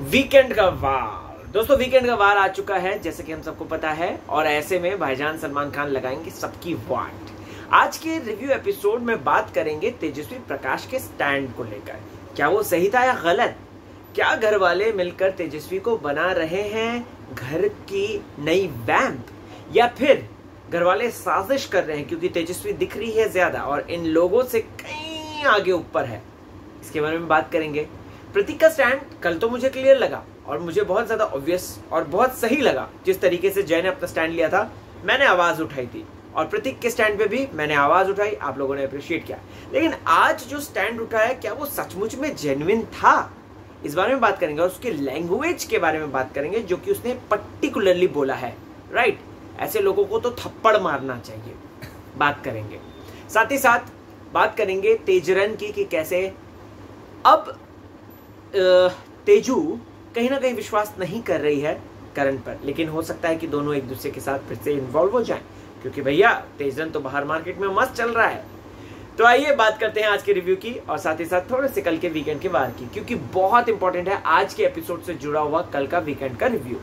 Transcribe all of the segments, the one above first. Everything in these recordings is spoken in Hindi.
वीकेंड का वार दोस्तों, वीकेंड का वार आ चुका है जैसे कि हम सबको पता है। और ऐसे में भाईजान सलमान खान लगाएंगे सबकी वाट। आज के रिव्यू एपिसोड में बात करेंगे तेजस्वी प्रकाश के स्टैंड को लेकर। क्या वो सही था या गलत? क्या घर वाले मिलकर तेजस्वी को बना रहे हैं घर की नई वैम्प, या फिर घर वाले साजिश कर रहे हैं क्योंकि तेजस्वी दिख रही है ज्यादा और इन लोगों से कहीं आगे ऊपर है? इसके बारे में बात करेंगे। प्रतीक का स्टैंड कल तो मुझे क्लियर लगा और मुझे बहुत ज्यादा ऑब्वियस और बहुत सही लगा। जिस तरीके से जय ने अपना स्टैंड लिया था, मैंने आवाज उठाई थी और प्रतीक के स्टैंड पे भी मैंने आवाज उठाई, आप लोगों ने अप्रिशिएट किया। लेकिन आज जो स्टैंड उठाया, क्या वो सचमुच में जेन्युइन था? इस बारे में बात करेंगे और उसके लैंग्वेज के बारे में बात करेंगे जो कि उसने पर्टिकुलरली बोला है। राइट, ऐसे लोगों को तो थप्पड़ मारना चाहिए। बात करेंगे, साथ ही साथ बात करेंगे तेजरन की कि कैसे अब तेजू कहीं ना कहीं विश्वास नहीं कर रही है करण पर, लेकिन हो सकता है कि दोनों एक दूसरे के साथ फिर से इन्वॉल्व हो जाएं, क्योंकि भैया तेजरन तो बाहर मार्केट में मस्त चल रहा है। तो आइए बात करते हैं आज के रिव्यू की और साथ ही साथ थोड़े से कल के वीकेंड के वार की, क्योंकि बहुत इंपॉर्टेंट है आज के एपिसोड से जुड़ा हुआ कल का वीकेंड का रिव्यू।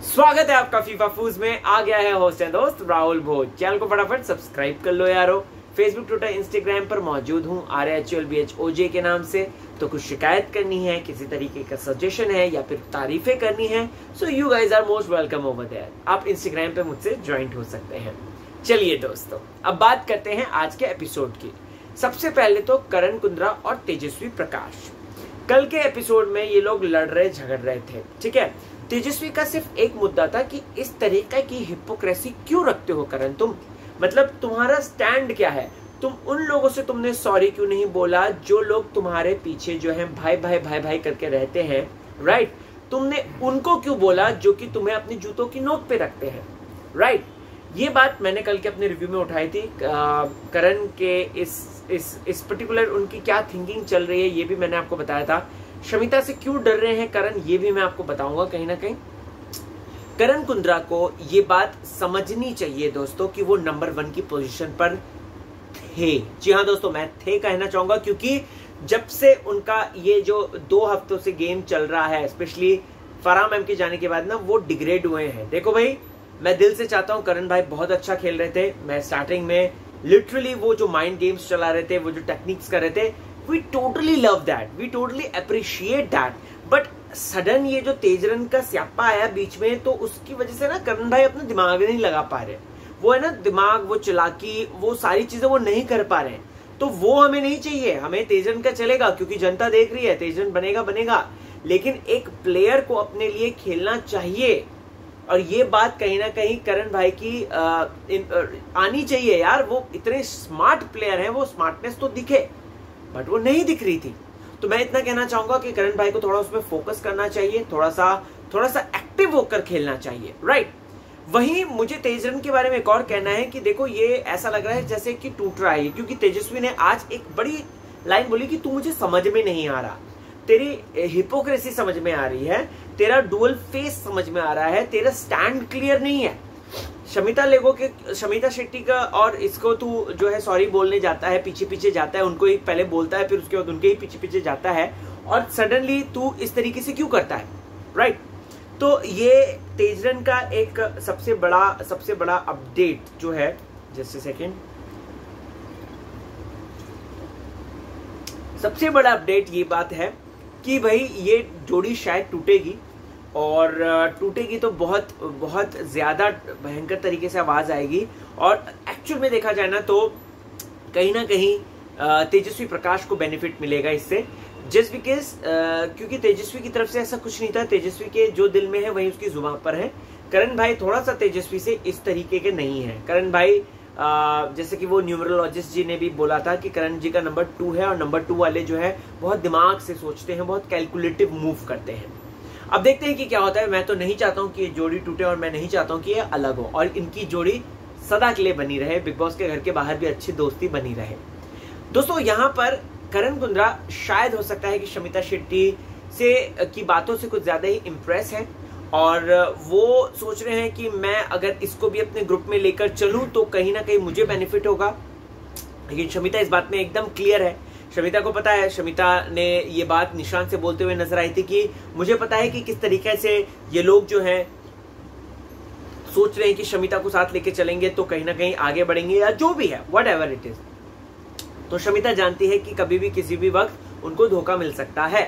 स्वागत है आपका फीफा फूज में। आ गया है होस्ट एंड दोस्त राहुल भोज। चैनल को फटाफट सब्सक्राइब कर लो यारो। फेसबुक, ट्विटर, इंस्टाग्राम पर मौजूद हूँ RHLBHOJ के नाम से। तो कुछ शिकायत करनी है, किसी तरीके का सजेशन है या फिर तारीफें करनी है, so you guys are most welcome over there. आप इंस्टाग्राम पे मुझसे ज्वाइंट हो सकते हैं। चलिए दोस्तों, अब बात करते हैं आज के एपिसोड की। सबसे पहले तो करण कुंद्रा और तेजस्वी प्रकाश। कल के एपिसोड में ये लोग लड़ रहे झगड़ रहे थे, ठीक है। तेजस्वी का सिर्फ एक मुद्दा था कि इस तरीके की हिपोक्रेसी क्यों रखते हो करण तुम, मतलब तुम्हारा स्टैंड क्या है? तुम उन लोगों से तुमने सॉरी क्यों नहीं बोला जो लोग तुम्हारे पीछे जो है भाई भाई भाई भाई करके रहते हैं? राइट, तुमने उनको क्यों बोला जो कि तुम्हें अपनी जूतों की नोक पे रखते हैं? राइट, ये बात मैंने कल के अपने रिव्यू में उठाई थी। करण के इस पर्टिकुलर उनकी क्या थिंकिंग चल रही है ये भी मैंने आपको बताया था। शमिता से क्यों डर रहे हैं करण, ये भी मैं आपको बताऊंगा। कहीं ना कहीं करण कुंद्रा को ये बात समझनी चाहिए दोस्तों कि वो नंबर 1 की पोजीशन पर थे। जी हाँ दोस्तों, मैं थे कहना चाहूंगा, क्योंकि जब से उनका ये जो 2 हफ्तों से गेम चल रहा है, स्पेशली फराह मैम के जाने के बाद ना, वो डिग्रेड हुए हैं। देखो भाई, मैं दिल से चाहता हूँ, करण भाई बहुत अच्छा खेल रहे थे। मैं स्टार्टिंग में लिटरली वो जो माइंड गेम्स चला रहे थे, वो जो टेक्निक्स कर रहे थे, we totally love that, we totally appreciate that. But sudden ये जो तेजरन का स्यापा आया बीच में, तो उसकी वजह से ना करण भाई अपना दिमाग नहीं लगा पा रहे। वो है ना दिमाग, वो चालाकी, वो सारी चीजें वो नहीं कर पा रहे हैं। तो वो हमें नहीं चाहिए। हमें तेजरन का चलेगा क्योंकि जनता देख रही है, तेजरन बनेगा, लेकिन एक प्लेयर को अपने लिए खेलना चाहिए। और ये बात कहीं ना कहीं करण भाई की आनी चाहिए यार। वो इतने स्मार्ट प्लेयर हैं, वो स्मार्टनेस तो दिखे, बट वो नहीं दिख रही थी। तो मैं इतना कहना चाहूंगा कि करण भाई को थोड़ा उसमें फोकस करना चाहिए, थोड़ा सा एक्टिव होकर खेलना चाहिए। राइट, वहीं मुझे तेजरन के बारे में एक और कहना है कि देखो, ये ऐसा लग रहा है जैसे कि टूट रहा है, क्योंकि तेजस्वी ने आज एक बड़ी लाइन बोली कि तू मुझे समझ में नहीं आ रहा, तेरी हिपोक्रेसी समझ में आ रही है, तेरा डुअल फेस समझ में आ रहा है, तेरा स्टैंड क्लियर नहीं है। शमिता शेट्टी का और इसको तू जो है सॉरी बोलने जाता है, पीछे पीछे जाता है, उनको ही पहले बोलता है, फिर उसके बाद उनके ही पीछे पीछे जाता है, और सडनली तू इस तरीके से क्यों करता है? राइट, तो ये तेजरन का एक सबसे बड़ा अपडेट जो है, जस्ट सेकेंड, सबसे बड़ा अपडेट ये बात है कि भाई ये जोड़ी शायद टूटेगी, और टूटेगी तो बहुत ज्यादा भयंकर तरीके से आवाज आएगी। और एक्चुअल में देखा जाए ना, तो कहीं ना कहीं तेजस्वी प्रकाश को बेनिफिट मिलेगा इससे, जस्ट बिकॉज क्योंकि तेजस्वी की तरफ से ऐसा कुछ नहीं था। तेजस्वी के जो दिल में है वही उसकी जुबान पर है। करण भाई थोड़ा सा तेजस्वी से इस तरीके के नहीं है। करण भाई जैसे कि वो न्यूमरोलॉजिस्ट जी ने भी बोला था कि करण जी का नंबर 2 है, और नंबर 2 वाले जो है बहुत दिमाग से सोचते हैं, बहुत कैलकुलेटिव मूव करते हैं। अब देखते हैं कि क्या होता है। मैं तो नहीं चाहता हूं कि ये जोड़ी टूटे, और मैं नहीं चाहता हूं कि ये अलग हो, और इनकी जोड़ी सदा के लिए बनी रहे, बिग बॉस के घर के बाहर भी अच्छी दोस्ती बनी रहे। दोस्तों, यहाँ पर करण कुंद्रा शायद हो सकता है कि शमिता शेट्टी से की बातों से कुछ ज्यादा ही इम्प्रेस है, और वो सोच रहे हैं कि मैं अगर इसको भी अपने ग्रुप में लेकर चलूं तो कहीं ना कहीं मुझे बेनिफिट होगा। लेकिन शमिता इस बात में एकदम क्लियर है। शमिता को पता है, शमिता ने ये बात निशांत से बोलते हुए नजर आई थी कि मुझे पता है कि किस तरीके से ये लोग जो हैं सोच रहे हैं कि शमिता को साथ लेके चलेंगे तो कहीं ना कहीं आगे बढ़ेंगे या जो भी है, वट एवर इट इज। तो शमिता जानती है कि कभी भी किसी भी वक्त उनको धोखा मिल सकता है।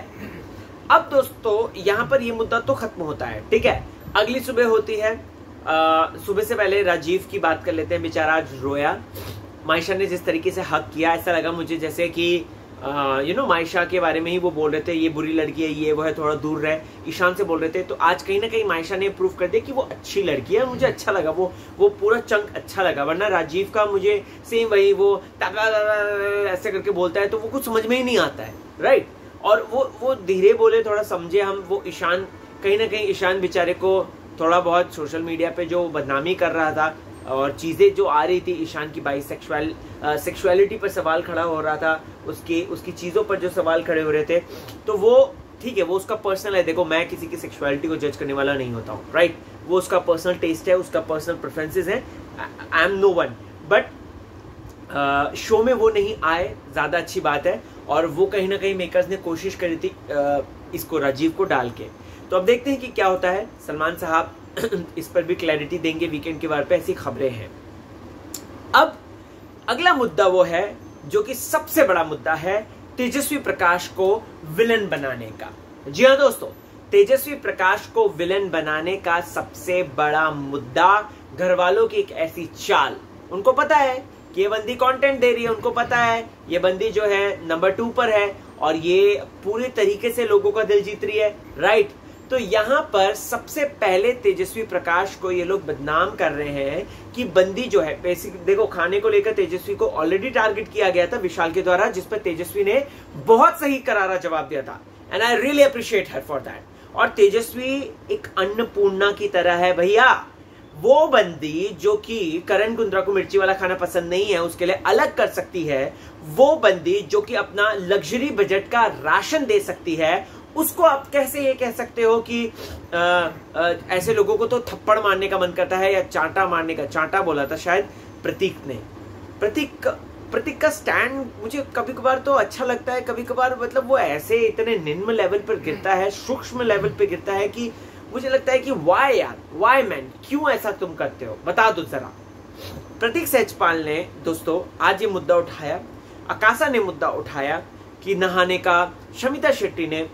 अब दोस्तों यहाँ पर ये मुद्दा तो खत्म होता है, ठीक है। अगली सुबह होती है। सुबह से पहले राजीव की बात कर लेते हैं। बेचारा आज रोया। मायशा ने जिस तरीके से हक किया, ऐसा लगा मुझे जैसे कि मायशा के बारे में ही वो बोल रहे थे, ये बुरी लड़की है, ये वो है, थोड़ा दूर रहे, ईशान से बोल रहे थे। तो आज कहीं ना कहीं मायशा ने प्रूव कर दिया कि वो अच्छी लड़की है। मुझे अच्छा लगा, वो पूरा चंक अच्छा लगा। वरना राजीव का मुझे सेम वही वो ऐसे करके बोलता है तो वो कुछ समझ में ही नहीं आता है, राइट। और वो धीरे बोले, थोड़ा समझे हम। वो ईशान कहीं ना कहीं, ईशान बेचारे को थोड़ा बहुत सोशल मीडिया पे जो बदनामी कर रहा था और चीजें जो आ रही थी ईशान की, सेक्सुअलिटी पर सवाल खड़ा हो रहा था, उसकी चीजों पर जो सवाल खड़े हो रहे थे, तो वो ठीक है, वो उसका पर्सनल है। देखो, मैं किसी की सेक्सुअलिटी को जज करने वाला नहीं होता हूँ, राइट। वो उसका पर्सनल टेस्ट है, उसका पर्सनल प्रेफरेंसेस है। I am no one, but show में वो नहीं आए, ज्यादा अच्छी बात है। और वो कहीं ना कहीं मेकर्स ने कोशिश करी थी इसको, राजीव को डाल के। तो अब देखते हैं कि क्या होता है। सलमान साहब इस पर भी क्लैरिटी देंगे वीकेंड के बारे पे, ऐसी खबरें हैं। अब अगला मुद्दा वो है जो कि सबसे बड़ा मुद्दा है, तेजस्वी प्रकाश को विलन बनाने का। जी हाँ दोस्तों, तेजस्वी प्रकाश को विलन बनाने का सबसे बड़ा मुद्दा घर वालों की एक ऐसी चाल। उनको पता है कि ये बंदी कंटेंट दे रही है, उनको पता है ये बंदी जो है नंबर 2 पर है और ये पूरी तरीके से लोगों का दिल जीत रही है, राइट। तो यहां पर सबसे पहले तेजस्वी प्रकाश को ये लोग बदनाम कर रहे हैं कि बंदी जो है, बेसिक देखो, खाने को लेकर तेजस्वी को ऑलरेडी टारगेट किया गया था विशाल के द्वारा, जिस पर तेजस्वी ने बहुत सही करारा जवाब दिया था, and I really appreciate her for that. और तेजस्वी एक अन्नपूर्णा की तरह है भैया। वो बंदी जो कि करण कुंद्रा को मिर्ची वाला खाना पसंद नहीं है, उसके लिए अलग कर सकती है। वो बंदी जो कि अपना लग्जरी बजट का राशन दे सकती है, उसको आप कैसे ये कह सकते हो कि ऐसे लोगों को तो थप्पड़ मारने का मन करता है या चांटा मारने का। चांटा बोला था शायद प्रतीक ने। प्रतीक का स्टैंड मुझे कभी कभार तो अच्छा लगता है, कभी कभार मतलब वो ऐसे इतने निम्न लेवल पर गिरता है, सूक्ष्म लेवल पे गिरता है कि मुझे लगता है कि वाई यार, वाई मैन, क्यों ऐसा तुम करते हो, बता दो जरा। प्रतीक सहजपाल ने दोस्तों आज ये मुद्दा उठाया, आकाशा ने मुद्दा उठाया कि नहाने का, शमिता शेट्टी ने,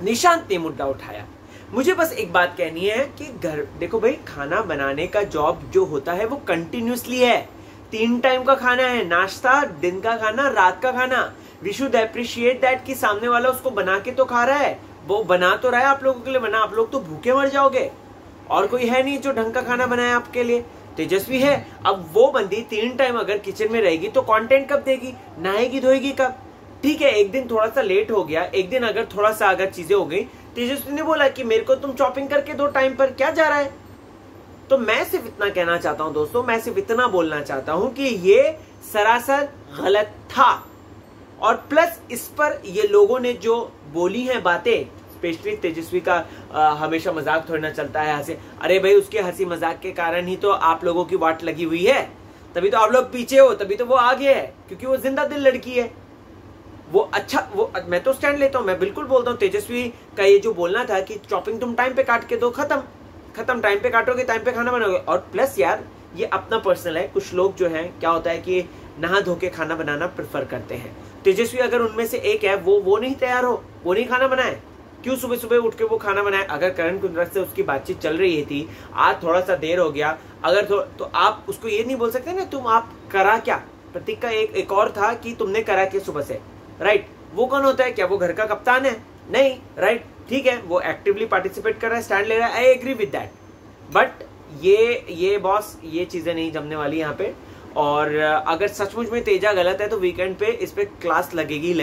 निशांत ने मुद्दा उठाया। मुझे बस एक बात कहनी है कि घर, देखो भाई, खाना बनाने का जॉब जो होता है वो कंटिन्यूसली है। 3 टाइम का खाना है, नाश्ता, दिन का खाना, रात का खाना। वी शुड अप्रिशिएट दैट कि सामने वाला उसको बना के तो खा रहा है, वो बना तो रहा है आप लोगों के लिए, बना, आप लोग तो भूखे मर जाओगे। और कोई है नहीं जो ढंग का खाना बनाए आपके लिए, तेजस्वी है। अब वो बंदी 3 टाइम अगर किचन में रहेगी तो कंटेंट कब देगी, नहाएगी धोएगी कब? ठीक है, एक दिन थोड़ा सा लेट हो गया, एक दिन अगर थोड़ा सा अगर चीजें हो गई, तेजस्वी ने बोला कि मेरे को तुम चॉपिंग करके दो टाइम पर, क्या जा रहा है? तो मैं सिर्फ इतना कहना चाहता हूं दोस्तों, मैं सिर्फ इतना बोलना चाहता हूं कि ये सरासर गलत था। और प्लस इस पर ये लोगों ने जो बोली हैं बातें, स्पेशली तेजस्वी का हमेशा मजाक थोड़ी ना चलता है हंसी, अरे भाई उसके हंसी मजाक के कारण ही तो आप लोगों की वाट लगी हुई है, तभी तो आप लोग पीछे हो, तभी तो वो आगे है, क्योंकि वो जिंदा दिल लड़की है। वो अच्छा, वो मैं तो स्टैंड लेता हूं, मैं बिल्कुल बोलता हूं तेजस्वी का ये जो बोलना था कि चॉपिंग तुम टाइम पे काट के दो, खत्म, टाइम पे काटोगे, टाइम पे खाना बनाओगे। और प्लस यार ये अपना पर्सनल है, कुछ लोग जो है क्या होता है कि नहा धो के खाना बनाना प्रेफर करते हैं। तेजस्वी अगर उनमें से एक है, वो नहीं तैयार हो, वो नहीं खाना बनाए, क्यों सुबह सुबह उठ के वो खाना बनाए? अगर करण कुंद्रा से उसकी बातचीत चल रही थी, आज थोड़ा सा देर हो गया, अगर तो आप उसको ये नहीं बोल सकते ना तुम आप करा क्या। प्रतीक का एक और था कि तुमने करा क्या सुबह से, राइट। वो कौन होता है, क्या वो घर का कप्तान है? नहीं, राइट, ठीक है, वो एक्टिवली पार्टिसिपेट कर रहा है, स्टैंड ले रहा है, I agree with that. But ये बॉस, ये चीजें नहीं जमने वाली यहाँ पे। और अगर सचमुच में तेजा गलत है तो वीकेंड पे इस पे क्लास लगेगी,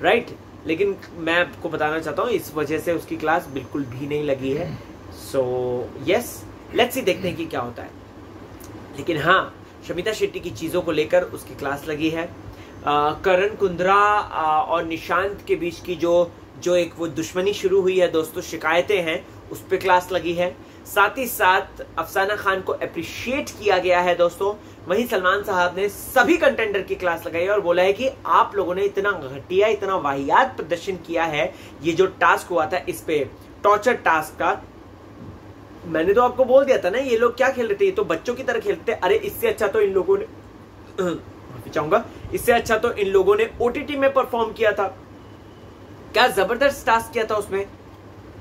राइट। लेकिन मैं आपको बताना चाहता हूँ इस वजह से उसकी क्लास बिल्कुल भी नहीं लगी है। सो यस, लेट्स सी, देखते हैं कि क्या होता है। लेकिन हाँ, शमिता शेट्टी की चीजों को लेकर उसकी क्लास लगी है। करण कुंद्रा और निशांत के बीच की जो एक वो दुश्मनी शुरू हुई है दोस्तों, शिकायतें हैं, उस पर क्लास लगी है। साथ ही साथ अफसाना खान को अप्रिशिएट किया गया है दोस्तों, वहीं सलमान साहब ने सभी कंटेंडर की क्लास लगाई और बोला है कि आप लोगों ने इतना घटिया, इतना वाहियात प्रदर्शन किया है। ये जो टास्क हुआ था इस पे, टॉर्चर टास्क का, मैंने तो आपको बोल दिया था ना, ये लोग क्या खेल रहे थे, ये तो बच्चों की तरह खेलते। अरे इससे अच्छा तो इन लोगों ने माफी चाहूंगा, इससे अच्छा तो इन लोगों ने ओटीटी में परफॉर्म किया था। क्या जबरदस्त टास्क किया था उसमें।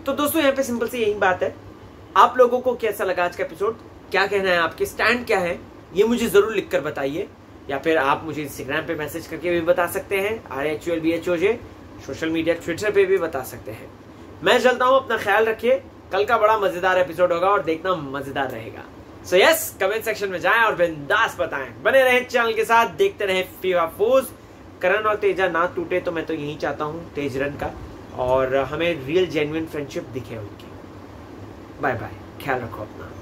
तो दोस्तों यहाँ पे सिंपल सी यही बात है। आप लोगों को कैसा लगा आज का एपिसोड, क्या कहना है, आपके स्टैंड क्या है, ये मुझे जरूर लिखकर बताइए, या फिर आप मुझे इंस्टाग्राम पे मैसेज करके भी बता सकते हैं, RHULBHOJ, सोशल मीडिया ट्विटर पे भी बता सकते हैं। मैं चलता हूं, अपना ख्याल रखिए। कल का बड़ा मजेदार एपिसोड होगा और देखना मजेदार रहेगा। सो यस, कमेंट सेक्शन में जाएं और बिंदास बताएं। बने रहें चैनल के साथ, देखते रहें फीवा फूज। करण और तेजा ना टूटे तो मैं तो यही चाहता हूं, तेजरन का, और हमें रियल जेन्युइन फ्रेंडशिप दिखे उनकी। बाय बाय, ख्याल रखो अपना।